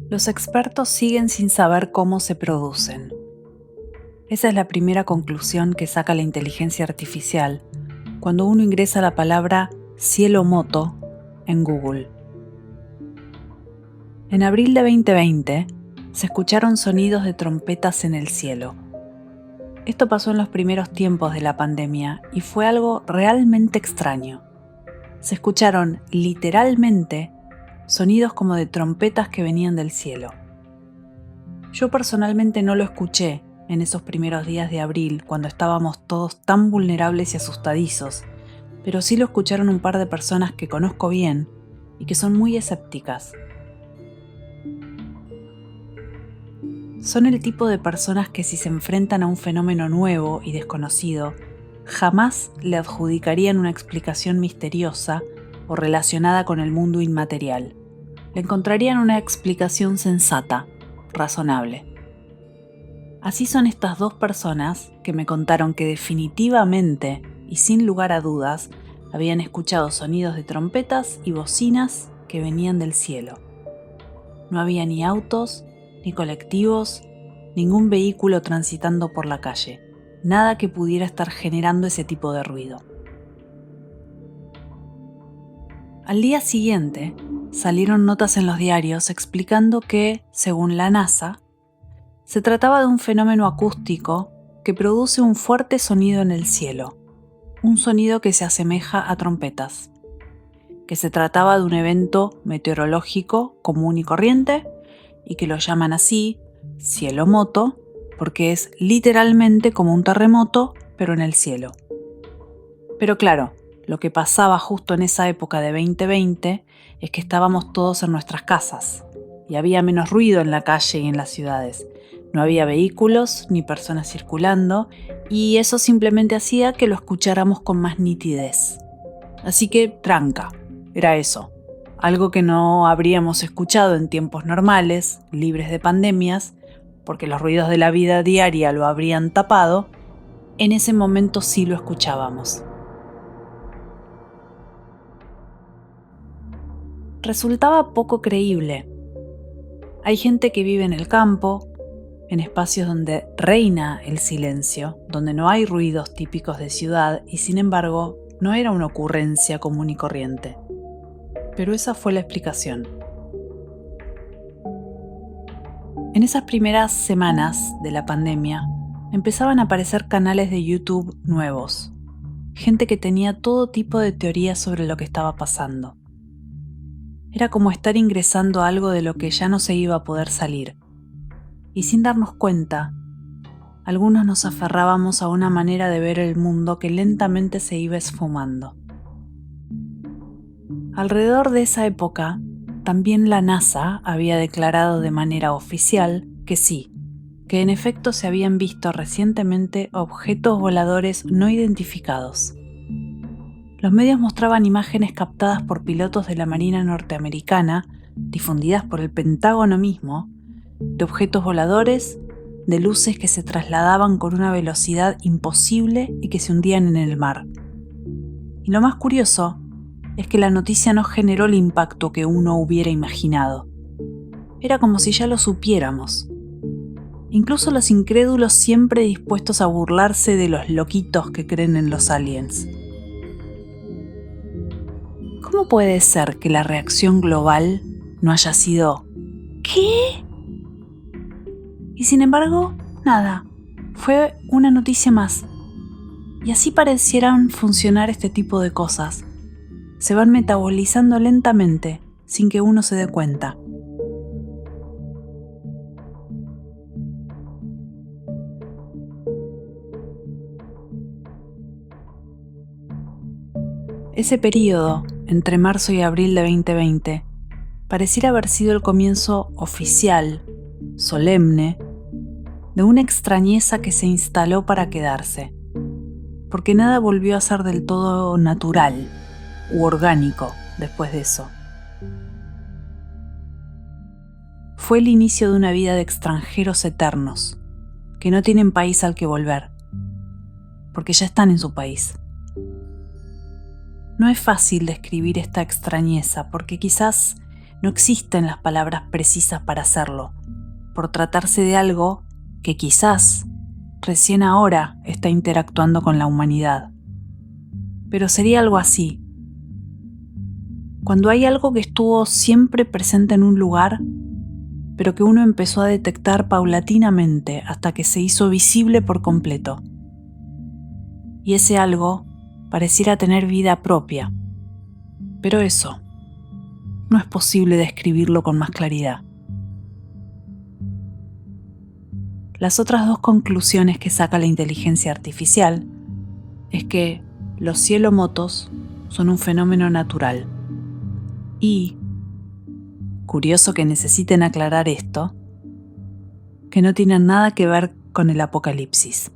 Los expertos siguen sin saber cómo se producen. Esa es la primera conclusión que saca la inteligencia artificial cuando uno ingresa la palabra cielo moto en Google. En abril de 2020 se escucharon sonidos de trompetas en el cielo. Esto pasó en los primeros tiempos de la pandemia y fue algo realmente extraño. Se escucharon literalmente sonidos como de trompetas que venían del cielo. Yo personalmente no lo escuché en esos primeros días de abril, cuando estábamos todos tan vulnerables y asustadizos, pero sí lo escucharon un par de personas que conozco bien y que son muy escépticas. Son el tipo de personas que si se enfrentan a un fenómeno nuevo y desconocido, jamás le adjudicarían una explicación misteriosa o relacionada con el mundo inmaterial. Le encontrarían una explicación sensata, razonable. Así son estas dos personas que me contaron que definitivamente y sin lugar a dudas habían escuchado sonidos de trompetas y bocinas que venían del cielo. No había ni autos, ni colectivos, ningún vehículo transitando por la calle, nada que pudiera estar generando ese tipo de ruido. Al día siguiente, salieron notas en los diarios explicando que, según la NASA, se trataba de un fenómeno acústico que produce un fuerte sonido en el cielo, un sonido que se asemeja a trompetas, que se trataba de un evento meteorológico común y corriente y que lo llaman así cielo moto porque es literalmente como un terremoto pero en el cielo. Pero claro, lo que pasaba justo en esa época de 2020 es que estábamos todos en nuestras casas y había menos ruido en la calle y en las ciudades. No había vehículos ni personas circulando y eso simplemente hacía que lo escucháramos con más nitidez. Así que tranca, era eso. Algo que no habríamos escuchado en tiempos normales, libres de pandemias, porque los ruidos de la vida diaria lo habrían tapado, en ese momento sí lo escuchábamos. Resultaba poco creíble. Hay gente que vive en el campo, en espacios donde reina el silencio, donde no hay ruidos típicos de ciudad y sin embargo no era una ocurrencia común y corriente. Pero esa fue la explicación. En esas primeras semanas de la pandemia empezaban a aparecer canales de YouTube nuevos, gente que tenía todo tipo de teorías sobre lo que estaba pasando. Era como estar ingresando a algo de lo que ya no se iba a poder salir. Y sin darnos cuenta, algunos nos aferrábamos a una manera de ver el mundo que lentamente se iba esfumando. Alrededor de esa época, también la NASA había declarado de manera oficial que sí, que en efecto se habían visto recientemente objetos voladores no identificados. Los medios mostraban imágenes captadas por pilotos de la Marina norteamericana, difundidas por el Pentágono mismo, de objetos voladores, de luces que se trasladaban con una velocidad imposible y que se hundían en el mar. Y lo más curioso es que la noticia no generó el impacto que uno hubiera imaginado. Era como si ya lo supiéramos. Incluso los incrédulos siempre dispuestos a burlarse de los loquitos que creen en los aliens. ¿Cómo puede ser que la reacción global no haya sido ¿qué? Y sin embargo, nada, fue una noticia más. Y así parecieran funcionar este tipo de cosas. Se van metabolizando lentamente, sin que uno se dé cuenta. Ese período, entre marzo y abril de 2020, pareciera haber sido el comienzo oficial, solemne, de una extrañeza que se instaló para quedarse, porque nada volvió a ser del todo natural u orgánico después de eso. Fue el inicio de una vida de extranjeros eternos, que no tienen país al que volver, porque ya están en su país. No es fácil describir esta extrañeza, porque quizás no existen las palabras precisas para hacerlo, por tratarse de algo que quizás recién ahora está interactuando con la humanidad. Pero sería algo así. Cuando hay algo que estuvo siempre presente en un lugar, pero que uno empezó a detectar paulatinamente hasta que se hizo visible por completo. Y ese algo pareciera tener vida propia. Pero eso no es posible describirlo con más claridad. Las otras dos conclusiones que saca la inteligencia artificial es que los cielomotos son un fenómeno natural. Y, curioso que necesiten aclarar esto, que no tienen nada que ver con el apocalipsis.